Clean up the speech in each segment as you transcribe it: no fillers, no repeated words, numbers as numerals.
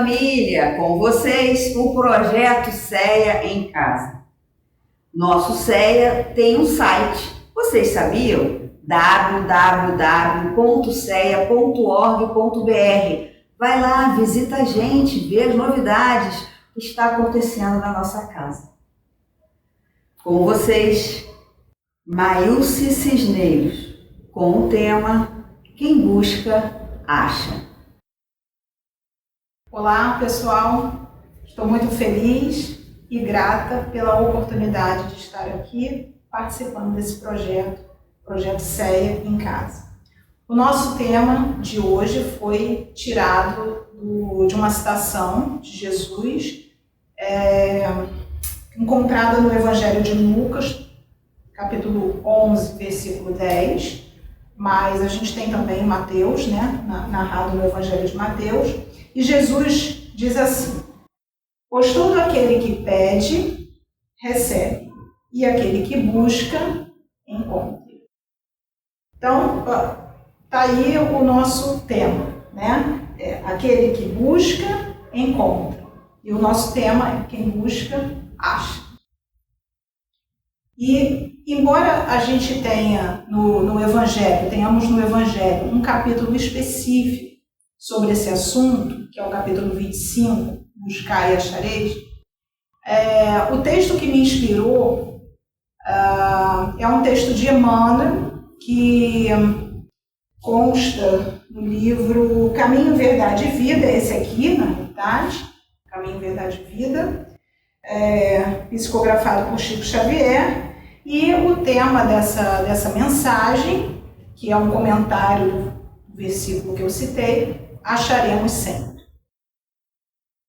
família, com vocês o projeto CEA em Casa. Nosso CEA tem um site, vocês sabiam? www.cea.org.br. Vai lá, visita a gente, vê as novidades que está acontecendo na nossa casa. Com vocês, Maílce Cisneiros, com o tema Quem Busca, Acha. Olá, pessoal. Estou muito feliz e grata pela oportunidade de estar aqui participando desse projeto CEA em Casa. O nosso tema de hoje foi tirado de uma citação de Jesus, encontrada no Evangelho de Lucas, capítulo 11, versículo 10, mas a gente tem também Mateus, narrado no Evangelho de Mateus, e Jesus diz assim: pois todo aquele que pede, recebe, e aquele que busca, encontra. Então, está aí o nosso tema, aquele que busca, encontra. E o nosso tema é quem busca, acha. E, embora a gente tenha tenhamos no Evangelho um capítulo específico sobre esse assunto, que é o capítulo 25, Buscar e Achareis, o texto que me inspirou é um texto de Emmanuel, que consta no livro Caminho, Verdade e Vida, esse aqui, na realidade, Caminho, Verdade e Vida, psicografado por Chico Xavier, e o tema dessa mensagem, que é um comentário do versículo que eu citei, acharemos sempre.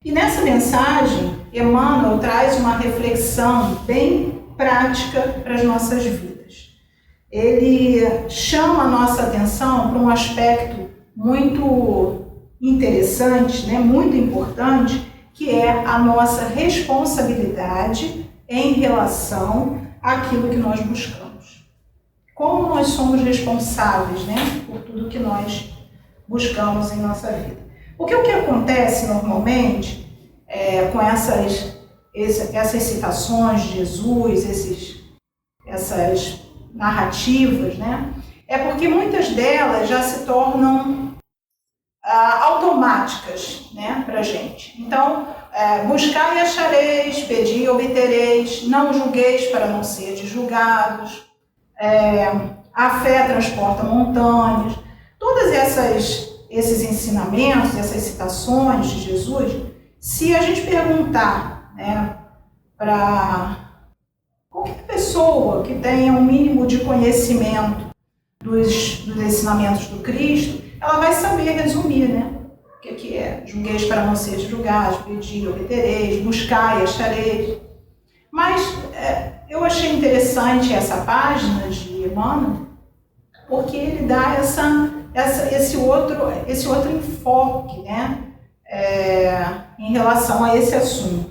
E nessa mensagem, Emmanuel traz uma reflexão bem prática para as nossas vidas. Ele chama a nossa atenção para um aspecto muito interessante, muito importante, que é a nossa responsabilidade em relação àquilo que nós buscamos. Como nós somos responsáveis, por tudo que nós buscamos em nossa vida. Porque o que acontece normalmente com essas citações de Jesus, essas narrativas, é porque muitas delas já se tornam automáticas, para a gente. Então, buscar e achareis, pedir e obtereis, não julgueis para não serdes julgados, a fé transporta montanhas. Todas esses ensinamentos, essas citações de Jesus, se a gente perguntar para qualquer pessoa que tenha um mínimo de conhecimento dos ensinamentos do Cristo, ela vai saber resumir, o que é julgueis para não seres julgados, pedir e obtereis, buscar e achareis. Mas eu achei interessante essa página de Emmanuel, porque ele dá esse outro enfoque, em relação a esse assunto.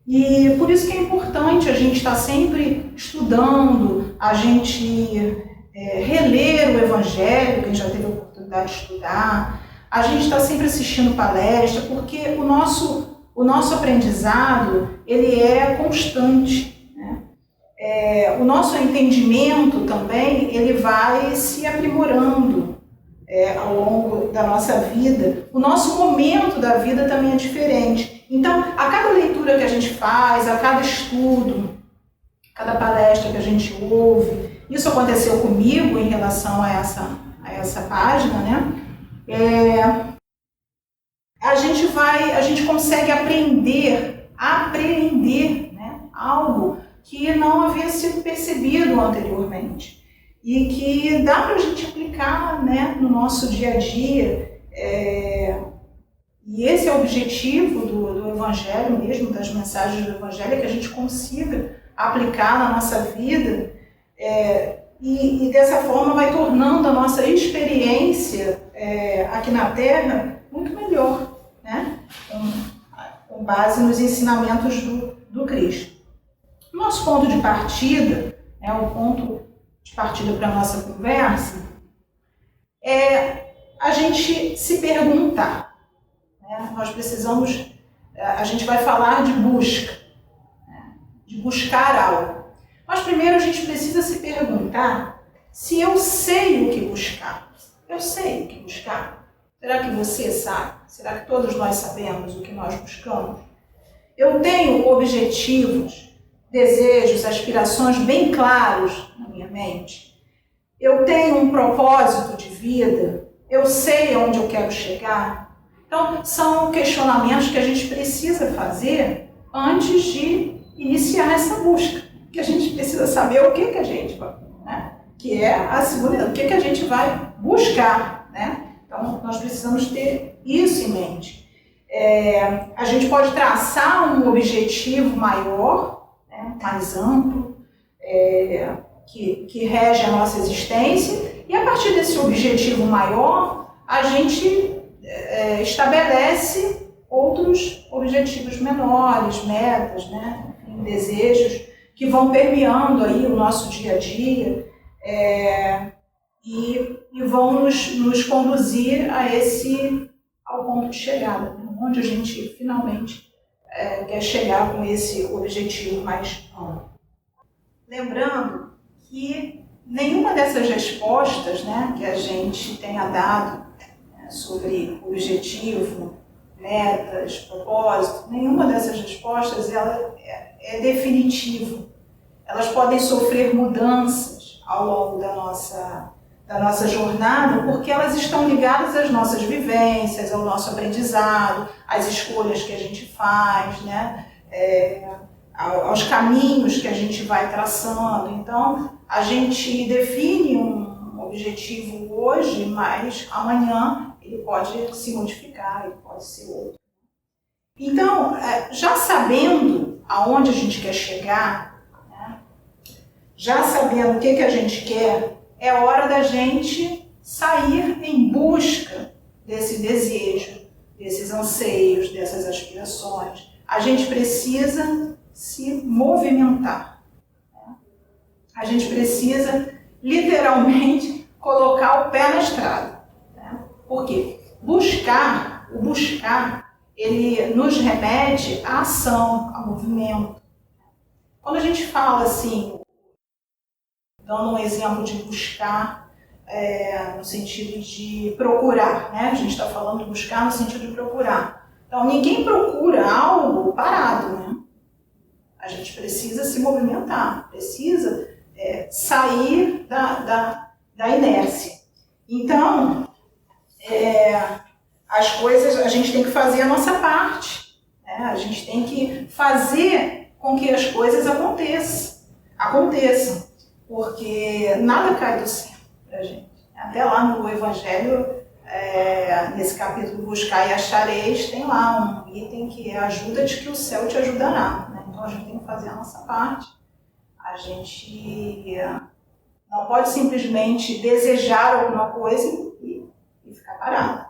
E por isso que é importante a gente estar sempre estudando, a gente reler o Evangelho, quem já teve a oportunidade de estudar, a gente está sempre assistindo palestra, porque o nosso aprendizado ele é constante. O nosso entendimento também ele vai se aprimorando ao longo da nossa vida. O nosso momento da vida também é diferente. Então, a cada leitura que a gente faz, a cada estudo, cada palestra que a gente ouve, isso aconteceu comigo em relação a essa página, a gente consegue apreender algo que não havia sido percebido anteriormente e que dá para a gente aplicar no nosso dia a dia. E esse é o objetivo do Evangelho mesmo, das mensagens do Evangelho, que a gente consiga aplicar na nossa vida e dessa forma vai tornando a nossa experiência aqui na Terra muito melhor, com base nos ensinamentos do Cristo. Nosso ponto de partida, o ponto de partida para a nossa conversa, é a gente se perguntar, né? Nós precisamos, a gente vai falar de busca, né? De buscar algo. Mas primeiro a gente precisa se perguntar se eu sei o que buscar. Eu sei o que buscar. Será que você sabe? Será que todos nós sabemos o que nós buscamos? Eu tenho objetivos, desejos, aspirações bem claros na minha mente. Eu tenho um propósito de vida. Eu sei aonde eu quero chegar. Então, são questionamentos que a gente precisa fazer antes de iniciar essa busca. Que a gente precisa saber o que a gente vai, né? Que é a segurança, o que a gente vai buscar, né? Então, nós precisamos ter isso em mente. A gente pode traçar um objetivo maior, né? Mais amplo, que rege a nossa existência, e a partir desse objetivo maior, a gente estabelece outros objetivos menores, metas, né? Enfim, desejos que vão permeando aí o nosso dia a dia e vão nos conduzir ao ponto de chegada, né? Onde a gente finalmente quer chegar com esse objetivo mais amplo. Lembrando que nenhuma dessas respostas, né, que a gente tenha dado, né, sobre objetivo, metas, propósito, nenhuma dessas respostas ela é definitiva. Elas podem sofrer mudanças ao longo da nossa jornada, porque elas estão ligadas às nossas vivências, ao nosso aprendizado, às escolhas que a gente faz, né? Aos caminhos que a gente vai traçando. Então, a gente define um objetivo hoje, mas amanhã ele pode se modificar, ele pode ser outro. Então, já sabendo aonde a gente quer chegar, né? Já sabendo o que a gente quer, é hora da gente sair em busca desse desejo, desses anseios, dessas aspirações. A gente precisa se movimentar, né? A gente precisa literalmente colocar o pé na estrada, né? Por quê? O buscar, ele nos remete à ação, ao movimento. Quando a gente fala assim, dando um exemplo de buscar no sentido de procurar, né? A gente está falando de buscar no sentido de procurar. Então, ninguém procura algo parado, né? A gente precisa se movimentar, precisa sair da inércia. Então, as coisas, a gente tem que fazer a nossa parte, né? A gente tem que fazer com que as coisas aconteçam, porque nada cai do céu pra gente. Até lá no Evangelho, nesse capítulo Buscar e Achareis, tem lá um item que é ajuda-te que o céu te ajudará, né? Então a gente tem que fazer a nossa parte. A gente não pode simplesmente desejar alguma coisa e ficar parado.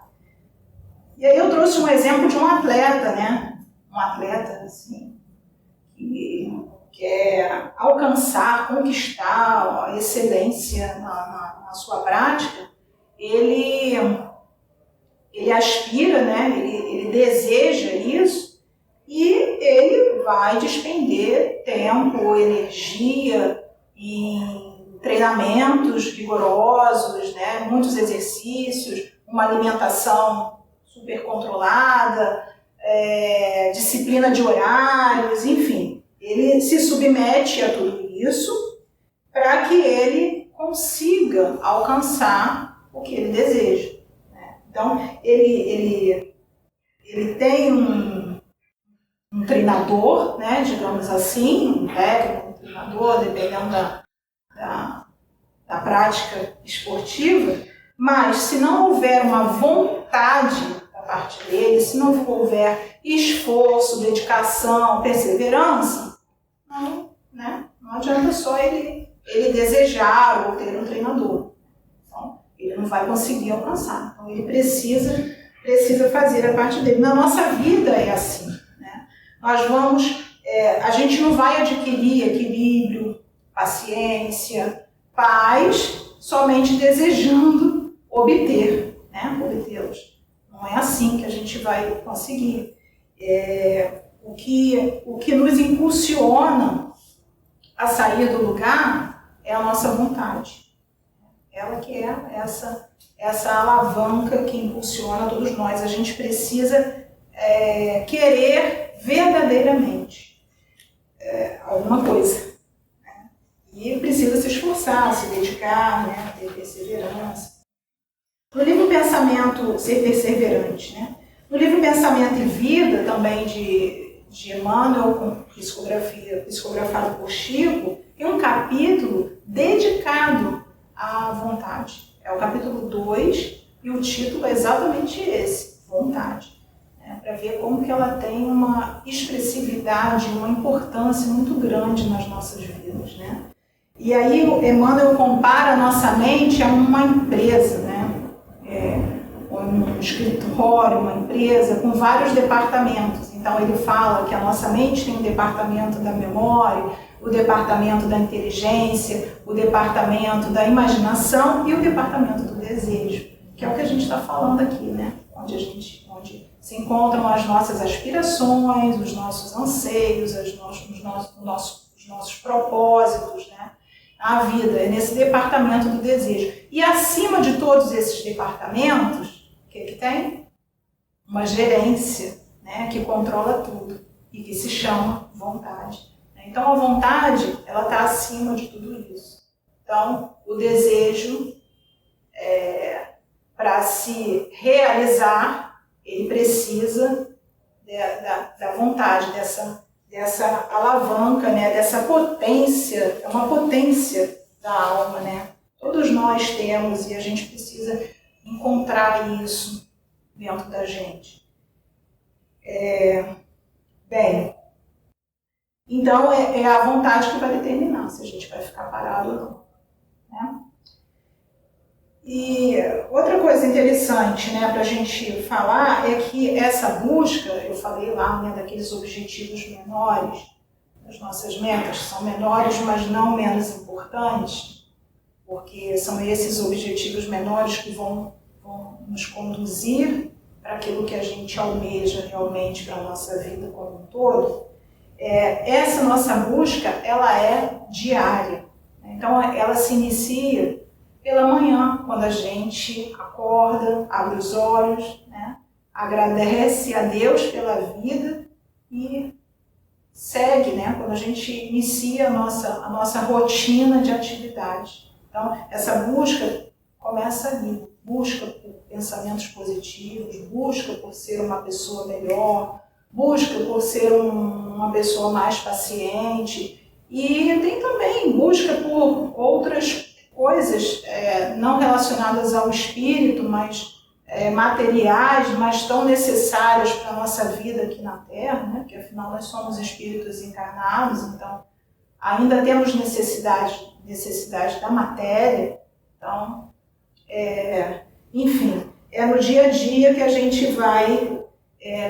E aí eu trouxe um exemplo de um atleta, né? Um atleta, assim, que quer alcançar, conquistar a excelência na sua prática. Ele aspira, né? Ele deseja isso e ele vai despender tempo, energia em treinamentos rigorosos, né? Muitos exercícios, uma alimentação super controlada, disciplina de horários, enfim. Ele se submete a tudo isso para que ele consiga alcançar o que ele deseja, né? Então, ele tem um treinador, né, digamos assim, um técnico, um treinador, dependendo da prática esportiva, mas se não houver uma vontade da parte dele, se não houver esforço, dedicação, perseverança, não adianta só ele desejar ou ter um treinador. Então, ele não vai conseguir alcançar. Então, ele precisa fazer a parte dele. Na nossa vida é assim, né? A gente não vai adquirir equilíbrio, paciência, paz, somente desejando obtê-los. Não Não é assim que a gente vai conseguir. O que nos impulsiona a sair do lugar é a nossa vontade. Ela que é essa alavanca que impulsiona todos nós. A gente precisa querer verdadeiramente alguma coisa. Né? E precisa se esforçar, se dedicar, né? Ter perseverança. No livro Pensamento, ser perseverante, né? No livro Pensamento e Vida, também de Emmanuel, com psicografado por Chico, tem um capítulo dedicado à vontade. É o capítulo 2 e o título é exatamente esse, vontade. Para ver como que ela tem uma expressividade, uma importância muito grande nas nossas vidas. Né? E aí o Emmanuel compara a nossa mente a uma empresa, né? Um escritório, uma empresa com vários departamentos. Então ele fala que a nossa mente tem o departamento da memória, o departamento da inteligência, o departamento da imaginação e o departamento do desejo, que é o que a gente está falando aqui, né? Onde se encontram as nossas aspirações, os nossos anseios, os nossos propósitos, né? A vida é nesse departamento do desejo. E acima de todos esses departamentos, o que tem? Uma gerência, né, que controla tudo e que se chama vontade. Então a vontade, ela está acima de tudo isso. Então o desejo, para se realizar, ele precisa da vontade, dessa alavanca, né, dessa potência, é uma potência da alma, né? Todos nós temos e a gente precisa encontrar isso dentro da gente. Bem, então é a vontade que vai determinar se a gente vai ficar parado ou não. Né? E outra coisa interessante, né, para a gente falar é que essa busca, eu falei lá, né, daqueles objetivos menores, as nossas metas são menores, mas não menos importantes, porque são esses objetivos menores que vão nos conduzir para aquilo que a gente almeja realmente para a nossa vida como um todo. Essa nossa busca, ela é diária. Então, ela se inicia pela manhã, quando a gente acorda, abre os olhos, né? Agradece a Deus pela vida e segue, né? Quando a gente inicia a nossa rotina de atividade. Então, essa busca começa ali. Busca por pensamentos positivos, busca por ser uma pessoa melhor, busca por ser uma pessoa mais paciente e tem também busca por outras coisas não relacionadas ao espírito, mas materiais, mas tão necessárias para a nossa vida aqui na Terra, né? Porque afinal nós somos espíritos encarnados, então ainda temos necessidade da matéria. Então, enfim, é no dia a dia que a gente vai,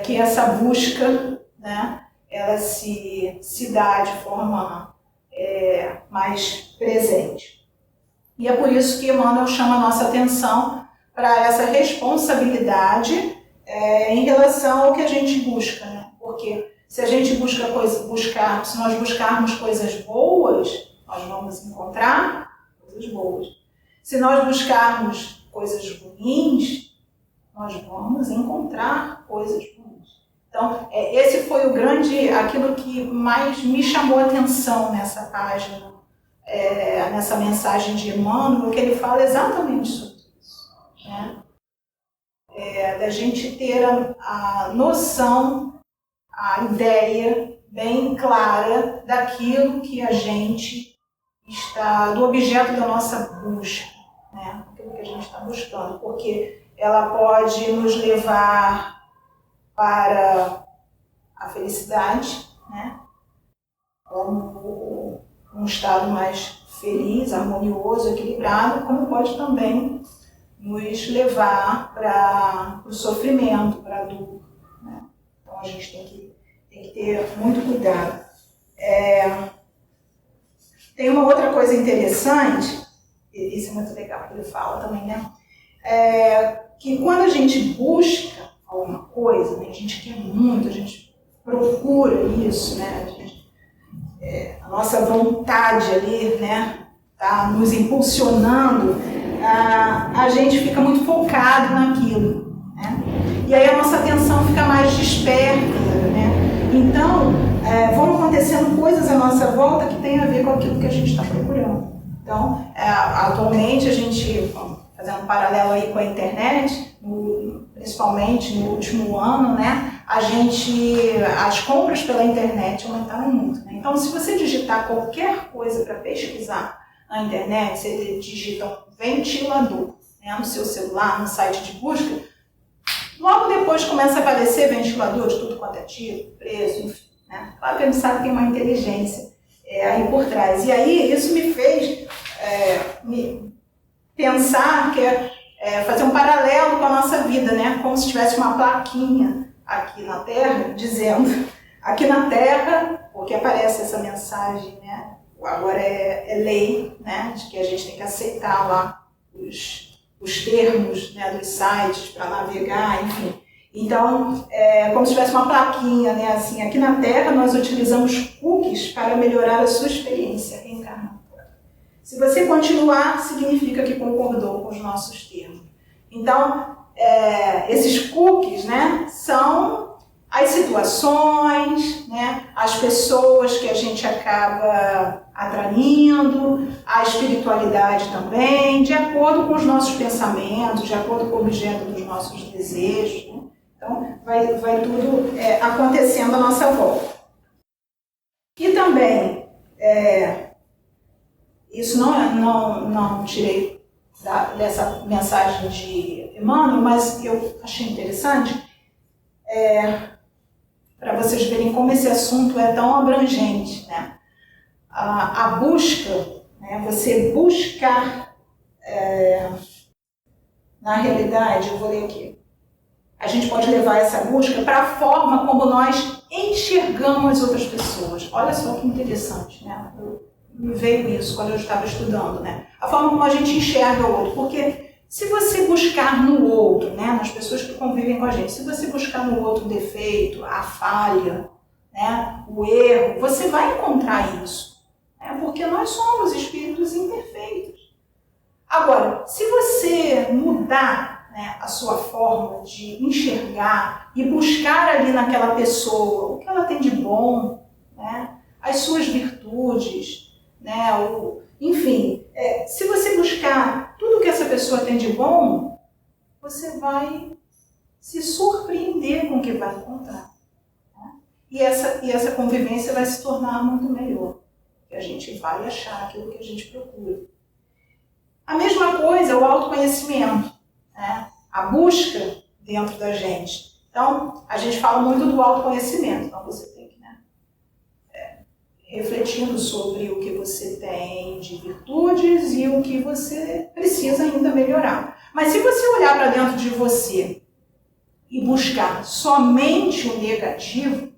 que essa busca, né, ela se dá de forma mais presente. E é por isso que Emmanuel chama a nossa atenção para essa responsabilidade em relação ao que a gente busca, né? Porque se a gente se nós buscarmos coisas boas, nós vamos encontrar coisas boas. Se nós buscarmos coisas ruins, nós vamos encontrar coisas ruins. Então, esse foi aquilo que mais me chamou a atenção nessa página, nessa mensagem de Emmanuel, que ele fala exatamente sobre isso. Né? Da gente ter a noção, a ideia bem clara daquilo que a gente do objeto da nossa busca, né? Aquilo que a gente está buscando, porque ela pode nos levar para a felicidade, né? Como um estado mais feliz, harmonioso, equilibrado, como pode também nos levar para o sofrimento, para a dor. Né? Então a gente tem que ter muito cuidado. Tem uma outra coisa interessante, isso é muito legal que ele fala também, né? que quando a gente busca alguma coisa, né, a gente quer muito, a gente procura isso, né, a nossa vontade ali, né, tá nos impulsionando, a gente fica muito focado naquilo, né, e aí a nossa atenção fica mais desperta, né, então vão acontecendo coisas à nossa volta que tem a ver com aquilo que a gente está procurando. Então, atualmente a gente, fazendo um paralelo aí com a internet, principalmente no último ano, né, as compras pela internet aumentaram muito, né? Então, se você digitar qualquer coisa para pesquisar na internet, você digita um ventilador, né, no seu celular, no site de busca, logo depois começa a aparecer ventilador de tudo quanto é tipo, preço, enfim, né? Claro que a gente sabe que tem uma inteligência aí por trás. E aí isso me fez pensar que fazer um paralelo com a nossa vida, né? Como se tivesse uma plaquinha aqui na Terra, dizendo, aqui na Terra, porque aparece essa mensagem, né? Agora é lei, né? De que a gente tem que aceitar lá os termos, né, dos sites para navegar, enfim. Então, como se tivesse uma plaquinha, né? Assim, aqui na Terra nós utilizamos cookies para melhorar a sua experiência reencarnatória. Se você continuar, significa que concordou com os nossos termos. Então, esses cookies, né, são as situações, né, as pessoas que a gente acaba atraindo, a espiritualidade também, de acordo com os nossos pensamentos, de acordo com o objeto dos nossos desejos. Né? Então, vai tudo acontecendo à nossa volta. E também, isso não tirei dessa mensagem de Emmanuel, mas eu achei interessante para vocês verem como esse assunto é tão abrangente, né? A busca, né? Você buscar, na realidade, eu vou ler aqui, a gente pode levar essa busca para a forma como nós enxergamos as outras pessoas. Olha só que interessante, né? Me veio isso quando eu estava estudando, né? A forma como a gente enxerga o outro, porque se você buscar no outro, né, nas pessoas que convivem com a gente, se você buscar no outro o defeito, a falha, né, o erro, você vai encontrar isso, né, porque nós somos espíritos imperfeitos. Agora, se você mudar, né, a sua forma de enxergar e buscar ali naquela pessoa o que ela tem de bom, né, as suas virtudes, né, enfim, se você buscar tudo que essa pessoa tem de bom, você vai se surpreender com o que vai encontrar. Né? E essa convivência vai se tornar muito melhor, porque a gente vai achar aquilo que a gente procura. A mesma coisa é o autoconhecimento, né? A busca dentro da gente. Então, a gente fala muito do autoconhecimento, então você tem que, né, refletindo sobre o que você tem de virtudes e o que você precisa ainda melhorar. Mas se você olhar para dentro de você e buscar somente o negativo,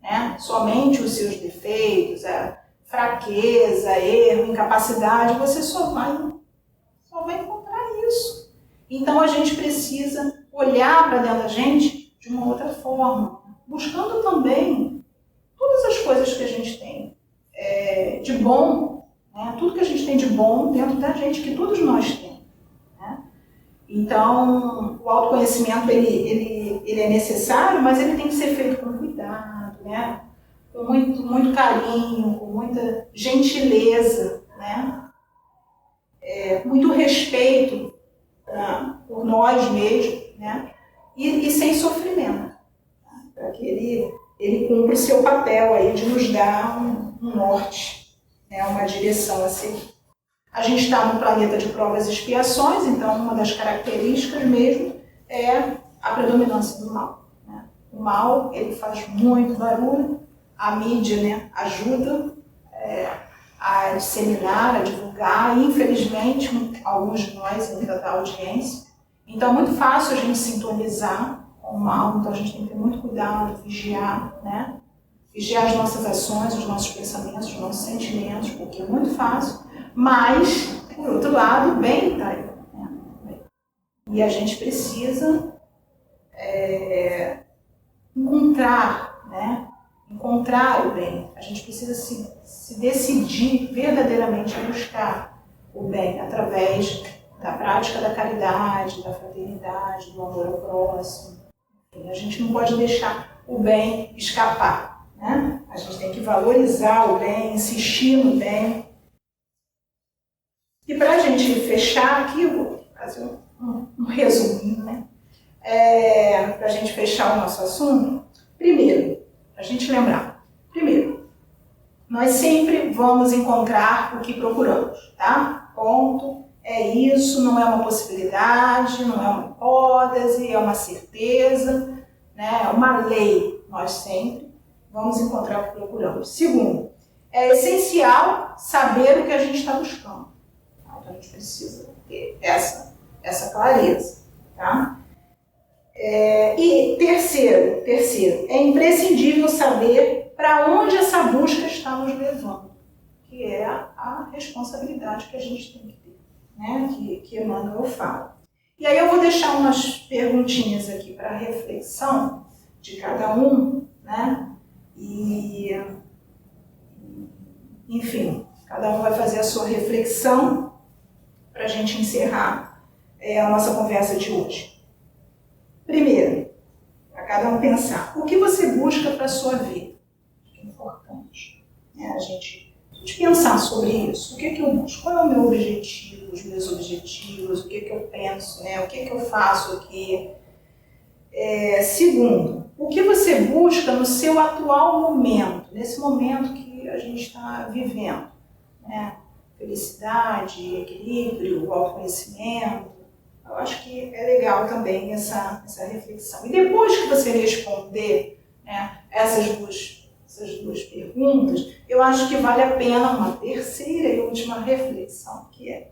né, somente os seus defeitos, a fraqueza, erro, incapacidade, você só vai encontrar isso. Então a gente precisa olhar para dentro da gente de uma outra forma, buscando também todas as coisas que a gente tem de bom, né? Tudo que a gente tem de bom dentro da gente, que todos nós temos. Né? Então, o autoconhecimento ele é necessário, mas ele tem que ser feito com cuidado, né? Com muito carinho, com muita gentileza, né? Muito respeito por nós mesmos, né? E sem sofrimento, tá? Para que ele cumpra o seu papel aí de nos dar um norte, né? Uma direção a seguir. A gente está num planeta de provas e expiações, então uma das características mesmo é a predominância do mal. Né? O mal, ele faz muito barulho, a mídia, né, ajuda a disseminar, a divulgar, e infelizmente alguns de nós ainda dá audiência. Então é muito fácil a gente sintonizar com o mal, então a gente tem que ter muito cuidado, vigiar, né? Vigiar as nossas ações, os nossos pensamentos, os nossos sentimentos, porque é muito fácil, mas, por outro lado, bem tá aí. Né? E a gente precisa encontrar, né? Encontrar o bem. A gente precisa se decidir verdadeiramente a buscar o bem através da prática da caridade, da fraternidade, do amor ao próximo. Enfim, a gente não pode deixar o bem escapar, né? A gente tem que valorizar o bem, insistir no bem. E para a gente fechar aqui, eu vou fazer um resuminho, né? Para a gente fechar o nosso assunto, primeiro, para a gente lembrar, nós sempre vamos encontrar o que procuramos, tá? Ponto, é isso, não é uma possibilidade, não é uma hipótese, é uma certeza, né? É uma lei, nós sempre vamos encontrar o que procuramos. Segundo, é essencial saber o que a gente está buscando. Então a gente precisa ter essa clareza, tá? E terceiro, é imprescindível saber para onde essa busca está nos levando, que é a responsabilidade que a gente tem que ter, né? Que Emmanuel fala. E aí eu vou deixar umas perguntinhas aqui para reflexão de cada um, né? E, enfim, cada um vai fazer a sua reflexão para a gente encerrar a nossa conversa de hoje. Primeiro, para cada um pensar, o que você busca para a sua vida? É importante, né? A gente pensar sobre isso. O que eu busco? Qual é o meu objetivo, os meus objetivos? O que eu penso, né? O que eu faço aqui? Segundo, o que você busca no seu atual momento, nesse momento que a gente está vivendo, né? Felicidade, equilíbrio, autoconhecimento. Eu acho que é legal também essa reflexão. E depois que você responder, né, essas duas perguntas, eu acho que vale a pena uma terceira e última reflexão, que é: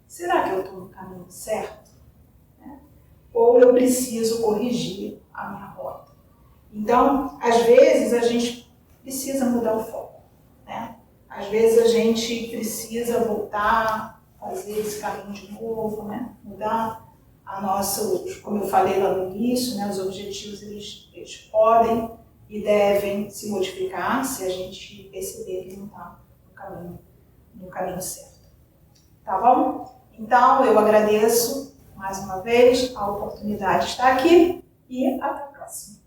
será que eu estou no caminho certo? Né? Ou eu preciso corrigir a minha rota? Então, às vezes, a gente precisa mudar o foco, né? Às vezes a gente precisa voltar, fazer esse caminho de novo, né? Mudar a nossa, como eu falei lá no início, né? Os objetivos eles podem e devem se modificar se a gente perceber que não está no caminho certo. Tá bom? Então eu agradeço mais uma vez a oportunidade de estar aqui e até a próxima.